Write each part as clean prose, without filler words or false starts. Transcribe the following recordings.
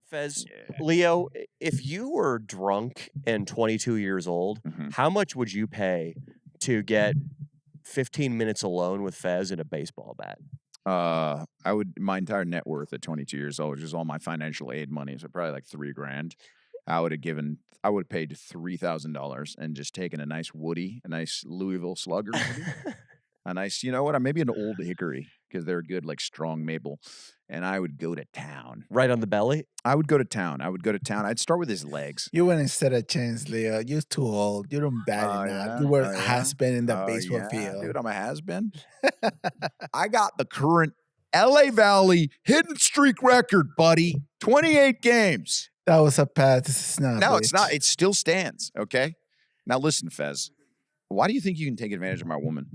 Fez, Yeah. Leo, if you were drunk and 22 years old, Mhm. how much would you pay to get 15 minutes alone with Fez and a baseball bat? I would my entire net worth at 22 years old, which is all my financial aid money, so probably like $3,000. I would have paid $3,000 and just taken a nice Woody, a nice Louisville Slugger, maybe. A nice, you know what? Maybe an old hickory because they're good, like strong maple. And I would go to town. Right on the belly? I would go to town. I'd start with his legs. You wouldn't stand a chance, Leo. You're too old. You don't bad Oh, enough. yeah? You were Oh, a yeah? has-been in the Oh, baseball yeah, field. dude, I'm a has-been. I got the current LA Valley hidden streak record, buddy. 28 games. That was a pass. This is not. No, it's not. bitch. It still stands, okay? Now listen, Fez. Why do you think you can take advantage of my woman?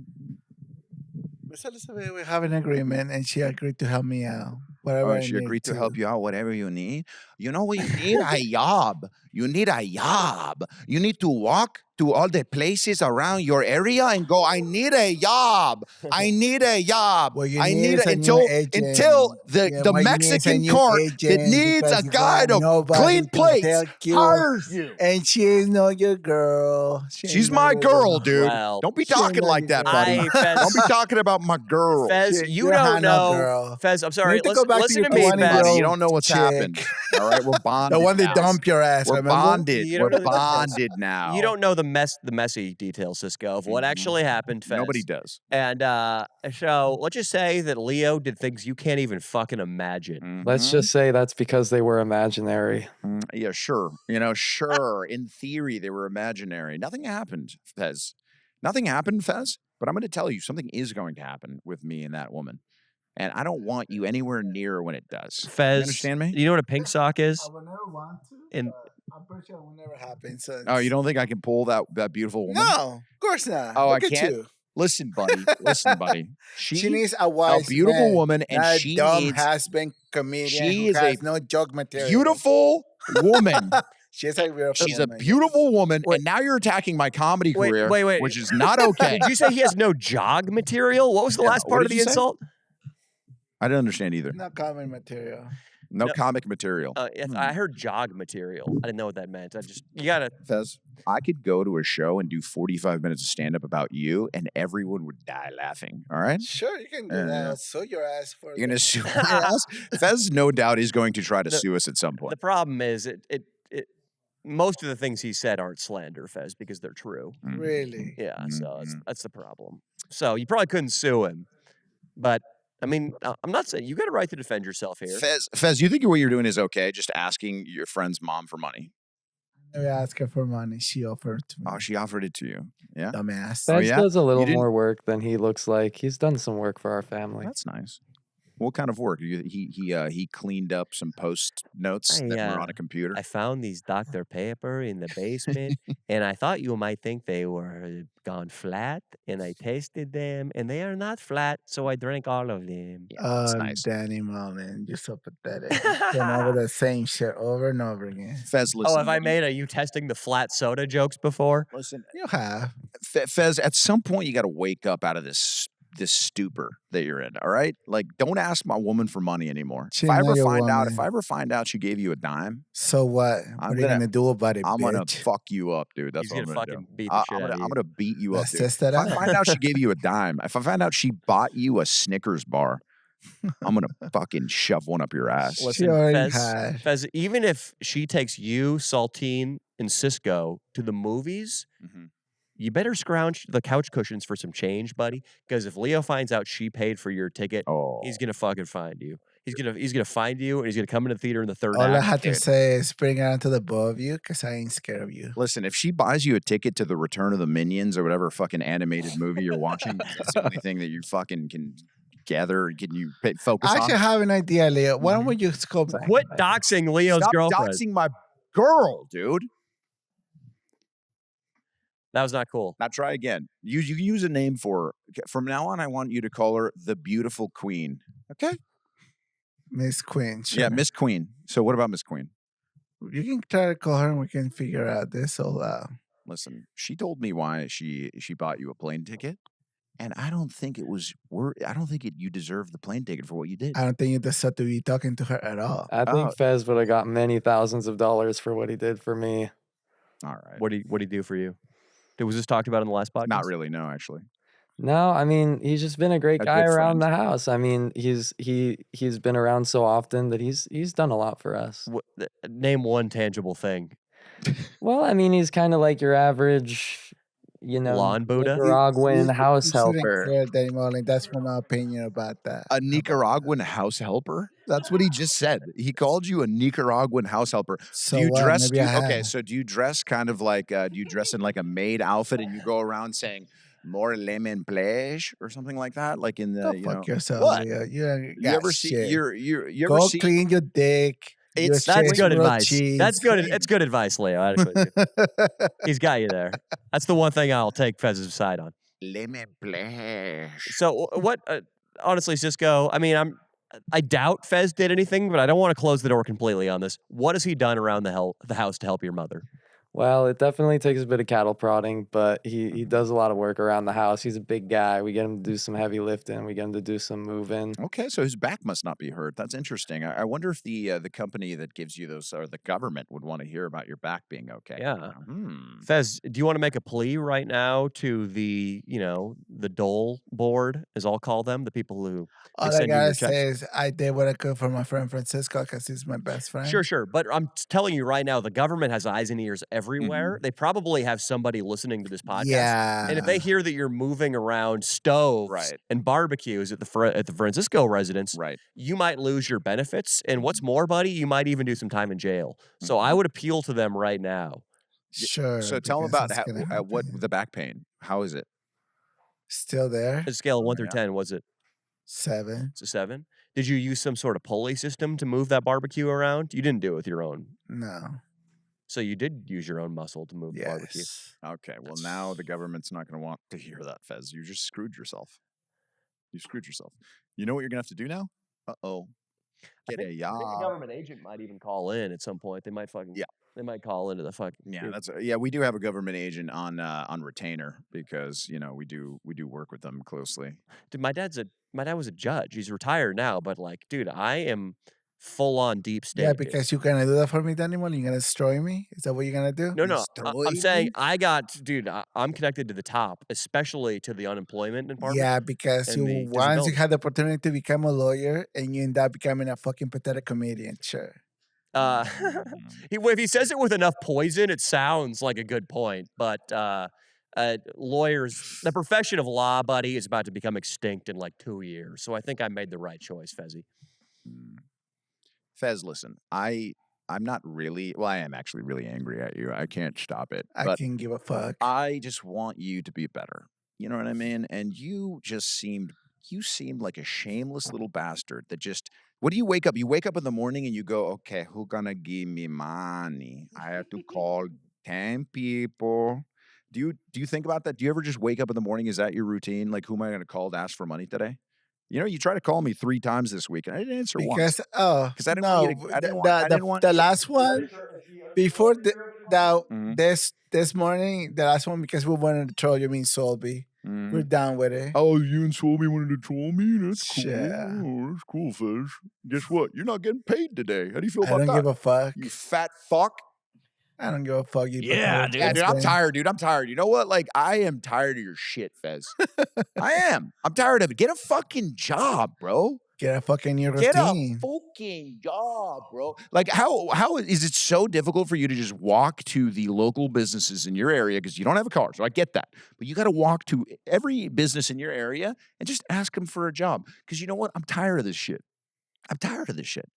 Miss Elizabeth, we have an agreement, and she agreed to help me out. Whatever Oh, I she need agreed to help you out, whatever you need. You know what you need? A job. You need a job. You need to walk to all the places around your area and go, I need a job. I need a job. What you I need need is it a new agent. until the Yeah, the what you need is a Mexican new cart that agent needs because a you guy got to nobody clean to plates take you. hires you. And she is not your girl. She ain't She's not my your girl, dude. Well, Don't be she ain't talking not like your that, girl. buddy. Fez, Don't be talking about my girl. Fez, Shit, you you're don't Hannah, know. girl. Fez, I'm You sorry. need to go back to Listen your to me, 20 Fez. Buddy, you don't know what's chick. happened. All right, we're bonded. The one that now. dumped your ass, We're remember? bonded. You We're don't know the details. bonded now. You don't know the messy details, Cisco, of what Mhm. actually happened, Fez. Nobody does. And so let's just say that Leo did things you can't even fucking imagine. Let's Mhm. just say that's because they were imaginary. Yeah, sure. You know, sure. In theory, they were imaginary. Nothing happened, Fez. Nothing happened, Fez. But I'm going to tell you, something is going to happen with me and that woman. And I don't want you anywhere near when it does. Fez, You understand me? You know what a pink sock is? I would never want to, And- but I'm pretty sure it will never happen. So Oh, you don't think I can pull that beautiful woman? No, of course not. Oh, Look I at can't? you. Listen, buddy. Listen, buddy. She needs a wise beautiful man, woman, and not she a dumb needs has-been comedian she who is has a no joke material. beautiful woman. She's a beautiful She's a woman. beautiful woman, Wait. and now you're attacking my comedy Wait, career, wait. which is not okay. Did you say he has no jog material? What was the Yeah, last what part of did the you say? insult? I didn't understand either. Not common material. No No. comic material. I heard jog material. I didn't know what that meant. You gotta. Fez, I could go to a show and do 45 minutes of stand up about you, and everyone would die laughing. All right? Sure, you can do Yeah. that. I'll sue your ass for You're going to that. sue us? Fez, no doubt, is going to try to sue us at some point. The problem is most of the things he said aren't slander, Fez, because they're true. Really? Yeah, so Mhm. that's the problem. So you probably couldn't sue him, but I mean, I'm not saying you got a right to defend yourself here. Fez, you think what you're doing is okay? Just asking your friend's mom for money. I never asked her for money. She offered to me. Oh, she offered it to you. Yeah, Dumbass. Oh, Fez yeah? does a little didn't- more work than he looks like. He's done some work for our family. that's nice. What kind of work? He cleaned up some post notes that were on a computer. I found these Dr. Pepper in the basement, and I thought you might think they were gone flat, and I tasted them, and they are not flat, so I drank all of them. Yeah, that's Oh, nice. Danny Mullen, you're so pathetic. Going over the same shit over and over again. Fez, listen. Oh, have I made you testing the flat soda jokes before? Listen, You have. Fez, at some point you got to wake up out of this stupor that you're in. All right, like don't ask my woman for money anymore. She If I not ever your find out she gave you a dime, So what? I'm What are you gonna- going to do about it, I'm gonna bitch? fuck you up, dude. That's He's what I'm gonna gonna do. fucking beat the I'm shit out of you. gonna beat you up, Let's dude. test that If out. I find out she gave you a dime, if I find out she bought you a Snickers bar, I'm gonna fucking shove one up your ass. She Listen, already Fez, had. Fez, even if she takes you, Saltine, and Cisco to the movies, Mhm. you better scrounge the couch cushions for some change, buddy. Because if Leo finds out she paid for your ticket, Oh, he's gonna fucking find you. He's gonna find you, and he's gonna come into the theater in the third All I act. had to dude. say is bring her onto the bow of you because I ain't scared of you. listen, if she buys you a ticket to the Return of the Minions or whatever fucking animated movie you're watching, that's the only thing that you fucking can gather. Can you focus I actually on? have an idea, Leo. Why don't we just go back? Quit doxing Leo's Stop girlfriend. doxing my girl, dude. That was not cool. Now try again. You use a name for her. From now on, I want you to call her the beautiful queen. Okay? Miss Queen. Yeah, Sure. Miss Queen. So what about Miss Queen? You can try to call her and we can figure out this all out. Listen, she told me why she bought you a plane ticket. And I don't think it was I don't think you deserved the plane ticket for what you did. I don't think you deserve to be talking to her at all. I Oh. think Fez would have got many thousands of dollars for what he did for me. All right. What did he do for you? Was this talked about in the last podcast? Not really, no, actually. No, I mean, he's just been a great A guy good around friend. the house. I mean, he's been around so often that he's done a lot for us. Name one tangible thing. Well, I mean, he's kind of like your average, Lawn Buddha? Nicaraguan house You shouldn't helper. care, Danny Mullen. That's my opinion about that. A Nicaraguan house helper? That's what he just said. He called you a Nicaraguan house helper. So do you what? dress? Maybe I Okay, have. so do you dress kind of like? Do you dress in like a maid outfit and you go around saying "more lemon plage" or something like that? Like in the Go fuck yourself, what? Leo. You You got ever see? shit. You ever Go see? clean your dick. It's That's good real advice. cheese. That's good. It's good advice, Leo. Actually, he's got you there. That's the one thing I'll take Fez's side on. Lemon plage. So what? Honestly, Cisco. I mean, I doubt Fez did anything, but I don't want to close the door completely on this. What has he done around the house to help your mother? Well, it definitely takes a bit of cattle prodding, but he does a lot of work around the house. He's a big guy. We get him to do some heavy lifting. We get him to do some moving. Okay, so his back must not be hurt. That's interesting. I wonder if the company that gives you those or the government would want to hear about your back being okay. Yeah. Hmm. Fez, do you want to make a plea right now to the dole board, as I'll call them, the people who All I send you your gotta checks? say is I did what I could for my friend Francisco because he's my best friend. Sure. But I'm telling you right now, the government has eyes and ears everywhere. Mm-hmm. They probably have somebody listening to this podcast. Yeah. And if they hear that you're moving around stoves Right. and barbecues at the Francisco residence, Right. you might lose your benefits. And what's more, buddy, you might even do some time in jail. So I would appeal to them right now. Sure. So tell him because about it's gonna what happen. the back pain. How is it? Still there. On a scale of 1 through Yeah. 10, was it 7. it's a 7? Did you use some sort of pulley system to move that barbecue around? You didn't do it with your own. No. So you did use your own muscle to move the barbecue. Yes. Okay. Well, now the government's not going to want to hear that, Fez. You just screwed yourself. You screwed yourself. You know what you're going to have to do now? Uh-oh. Get a I think job. the government agent might even call in at some point. They might they might call into the fucking Yeah, we do have a government agent on retainer because we do work with them closely. Dude, my dad was a judge. He's retired now, but dude, I am full on deep state. Yeah, dude. because you're gonna do that for me, Danny Mullen? You're gonna destroy me? Is that what you're gonna do? No, Destroy I'm saying me? I'm connected to the top, especially to the unemployment department. Yeah, because and the once you disability. had the opportunity to become a lawyer and you end up becoming a fucking pathetic comedian, sure. If he says it with enough poison, it sounds like a good point. But lawyers, the profession of law, buddy, is about to become extinct in 2 years. So I think I made the right choice, Fezzy. Fez, listen, I'm not really. Well, I am actually really angry at you. I can't stop it. I But can't give a fuck. I just want you to be better. You know what I mean? And you seemed like a shameless little bastard that just. What do you wake up? You wake up in the morning and you go, okay, who gonna give me money? I have to call 10 people. Do you think about that? Do you ever just wake up in the morning? Is that your routine? Like, who am I gonna call to ask for money today? You tried to call me 3 times this week and I didn't answer once. Because I didn't want you to. I didn't want the last one before Mhm. this morning, the last one because we wanted to troll you, mean Solby. Mhm. We're done with it. Oh, you and Swobie wanted to troll me? That's cool. Yeah. Oh, that's cool, Fez. Guess what? You're not getting paid today. How do you feel I about don't that? give a fuck. You fat fuck. I don't give a fuck. You Yeah, dude, I'm tired, dude. I'm tired. You know what? I am tired of your shit, Fez. I am. I'm tired of it. Get a fucking job, bro. Get a fucking new Get a routine. fucking job, bro. How is it so difficult for you to just walk to the local businesses in your area because you don't have a car? So I get that. But you got to walk to every business in your area and just ask them for a job. Because you know what? I'm tired of this shit. I'm tired of this shit.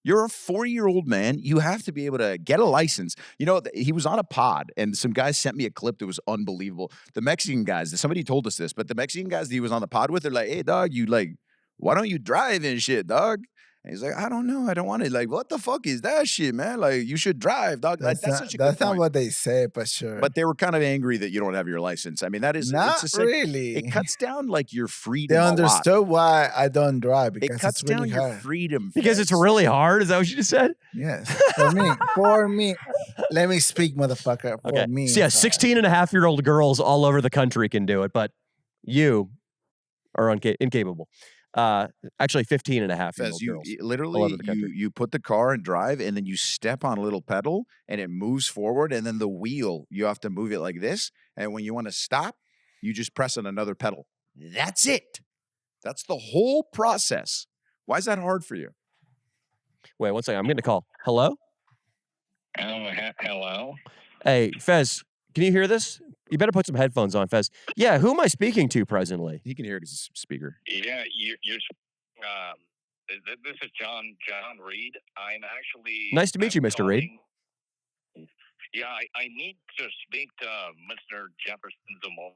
You're a 40-year-old man. You have to be able to get a license. He was on a pod, and some guys sent me a clip that was unbelievable. The Mexican guys, somebody told us this, but the Mexican guys that he was on the pod with, they're like, hey, dog, why don't you drive and shit, dog? And he's like, I don't know. I don't want it. What the fuck is that shit, man? You should drive, dog. That's such a good That's not point. what they say, but sure. But they were kind of angry that you don't have your license. I mean, that is not it's just really. It cuts down your freedom. They a lot. understood why I don't drive because It cuts it's really down your hard. freedom Because it's really hard. Is that what you just said? Yes, for me. Let me speak, motherfucker. For me, So yeah, 16-and-a-half-year-old girls all over the country can do it, but You are incapable. Actually 15 and a half year Fez, old you girls. literally all over the country. you put the car and drive, and then you step on a little pedal, and it moves forward, and then the wheel, you have to move it like this, and when you want to stop, you just press on another pedal. That's it. That's the whole process. Why is that hard for you? Wait, one second. I'm getting a call. Hello? Hello? Hey, Fez, can you hear this? You better put some headphones on, Fez. Yeah, who am I speaking to presently? He can hear it as a speaker. Yeah, you're this is John Reed. I'm actually Nice to meet you, Mr. Reed. Yeah, I need to speak to Mr. Jefferson Zamora.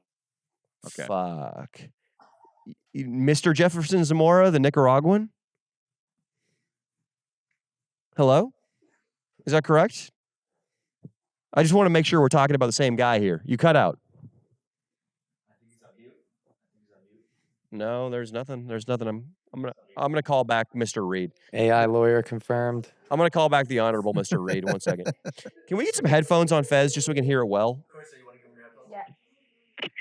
Okay. Fuck. Mr. Jefferson Zamora, the Nicaraguan? Hello? Is that correct? I just want to make sure we're talking about the same guy here. You cut out. No, there's nothing. There's nothing. I'm gonna call back Mr. Reed. AI lawyer confirmed. I'm gonna call back the honorable Mr. Reed. 1 second. Can we get some headphones on Fez just so we can hear it well?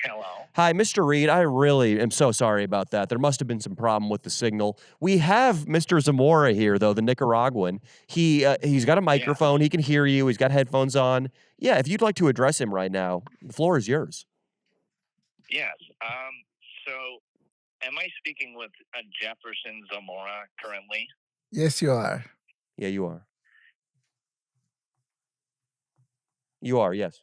Hello. Hi, Mr. Reed. I really am so sorry about that. There must have been some problem with the signal. We have Mr. Zamora here, though, the Nicaraguan. He's got a microphone. He can hear you. He's got headphones on. Yeah, if you'd like to address him right now, the floor is yours. Yes. So, am I speaking with Jefferson Zamora currently? Yes, you are. Yeah, you are. You are, yes.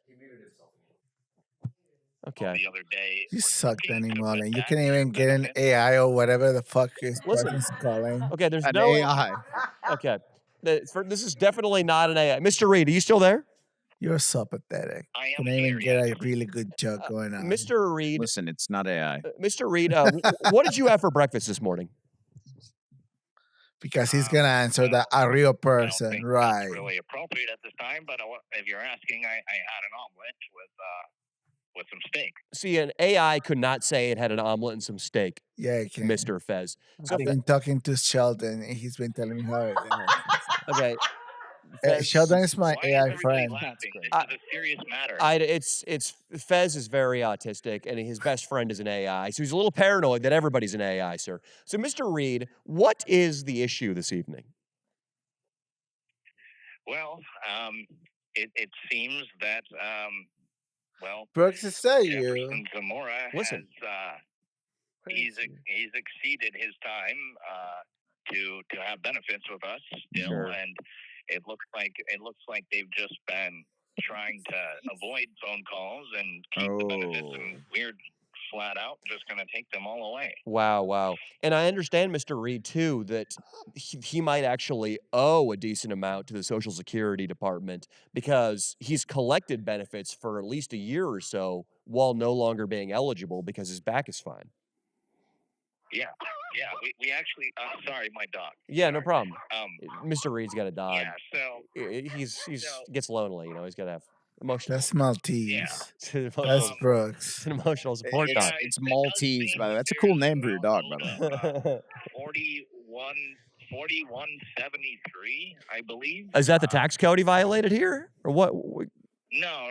Okay. The other day. You suck, Danny Mullen. You that can even get an benefit? AI or whatever the fuck is Listen. person's calling. Okay, there's An no AI. Okay. This is definitely not an AI. Mr. Reed, are you still there? You're so pathetic. I You am can even here, get yes. a really good joke going on. Mr. Reed, Listen, it's not AI. Mr. Reed, what did you have for breakfast this morning? Because he's gonna answer that a real I don't person, think right? that's really appropriate at this time, but if you're asking, I had an omelet with some steak. See, an AI could not say it had an omelet and some steak, Yeah, he can. Mr. Fez. So, I've been talking to Sheldon, and he's been telling me how it is. okay. Fez, Sheldon is my Why is AI everybody friend. laughing? great. This is a serious matter. it's Fez is very autistic, and his best friend is an AI, so he's a little paranoid that everybody's an AI, sir. So, Mr. Reed, what is the issue this evening? Well, it seems that Brooks, is that you? Jefferson Zamora Listen. has he's exceeded his time to have benefits with us still, Sure. and it looks like they've just been trying to avoid phone calls and keep the benefits, and we're flat out just going to take them all away. Wow. And I understand, Mr. Reed, too, that he might actually owe a decent amount to the Social Security Department because he's collected benefits for at least a year or so while no longer being eligible because his back is fine. Yeah. We actually. Sorry, my dog. Yeah, no Sorry. problem. Mr. Reed's got a dog. Yeah. So He's gets lonely, he's got to have emotional. That's Maltese. Yeah. It's an emotional, That's it's Brooks. an emotional support dog. It's Maltese, by the way. That's a cool name for your dog, by the way. 4173, I believe. Is that the tax code he violated here, or what? No.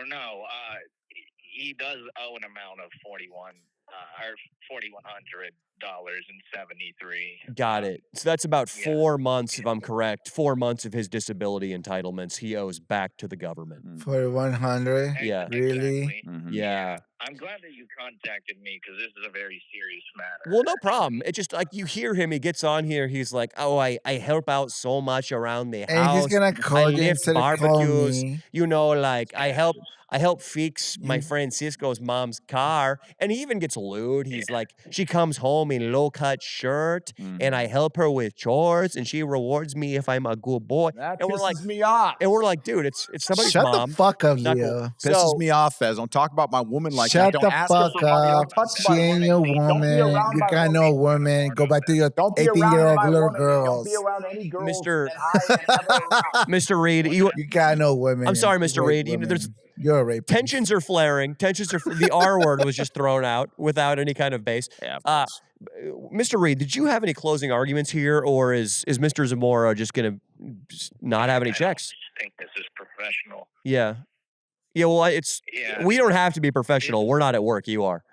He does owe an amount of $4,100.73. Got it. So that's about 4 months, if I'm correct. 4 months of his disability entitlements he owes back to the government. 4100. Yeah. Really? Exactly. Mhm. Yeah. I'm glad that you contacted me because this is a very serious matter. Well, no problem. It's just like you hear him. He gets on here. He's like, "Oh, I help out so much around the And he's house. gonna I call you lift instead of call barbecues. me. Like I help fix my friend Cisco's mom's car." And he even gets lewd. He's like, she comes home in low cut shirt, and I help her with chores, and she rewards me if I'm a good boy. That And we're like, pisses me off. and we're like, dude, it's somebody's Shut mom. the fuck up, Not cool. Leo. Pisses So me off, Fez. Don't talk about my woman like Shut that. the Don't ask her fuck for money. up. Don't touch She my ain't woman. your Don't be woman. around You my got woman. no woman. Go back to your Don't be around 18-year-old my little woman. Don't girls. be around any girls Mr. that I am ever around. Mr. Reed, You got no women. I'm sorry, You Mr. rape Reed. There's women. You're a rapist. tensions are flaring. The R word was just thrown out without any kind of base. Yeah, of course. Mr. Reed, did you have any closing arguments here, or is Mr. Zamora just gonna not have any checks? I think this is professional. Yeah. Well, Yeah. we don't have to be professional. We're not at work. You are.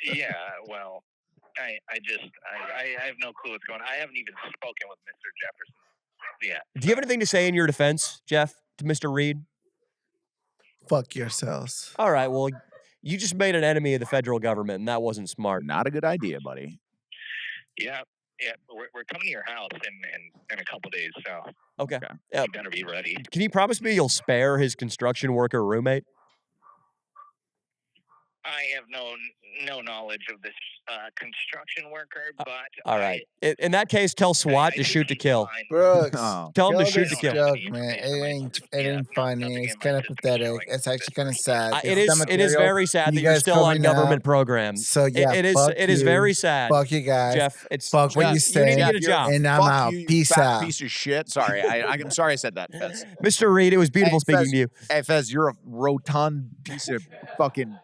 Yeah, well, I have no clue what's going on. I haven't even spoken with Mr. Jefferson yet. Do you have anything to say in your defense, Jeff, to Mr. Reed? Fuck yourselves. All right, well, you just made an enemy of the federal government, and that wasn't smart. Not a good idea, buddy. Yeah, we're coming to your house in a couple days, so Okay. you better be ready. Can you promise me you'll spare his construction worker roommate? I have no knowledge of this construction worker, but All right. In that case, tell SWAT to shoot to kill. Brooks, Oh. Tell him to kill shoot this to kill. joke, man. It ain't funny. It's kind of pathetic. It's actually kind of sad. It It's is. the It is material very sad you that you're guys still on coming government up. programs. So yeah, it is. fuck It is you. very sad. Fuck you guys. Jeff. It's Fuck what Jeff, you You need to say. get a job. And I'm Fuck out. you, you Peace fat out. piece of shit. Sorry, I'm sorry I said that, Fez. Mr. Reed, it was beautiful Hey, speaking Fez. to you. Hey, Fez, you're a rotund piece of fucking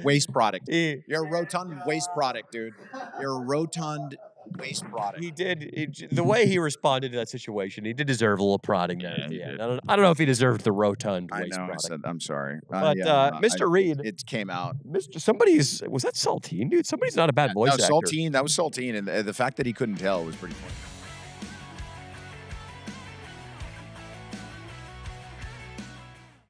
waste product. You're a rotund waste product, dude. You're a rotund waste product. He did. The way he responded to that situation, he did deserve a little prodding there Yeah, at the he end. did. I don't know if he deserved the rotund I waste know. I product. said I'm sorry. But Yeah, Mr. Reed, it came out. was that Saltine, dude? Somebody's not a bad voice No, actor. Saltine. That was Saltine, and the fact that he couldn't tell was pretty funny.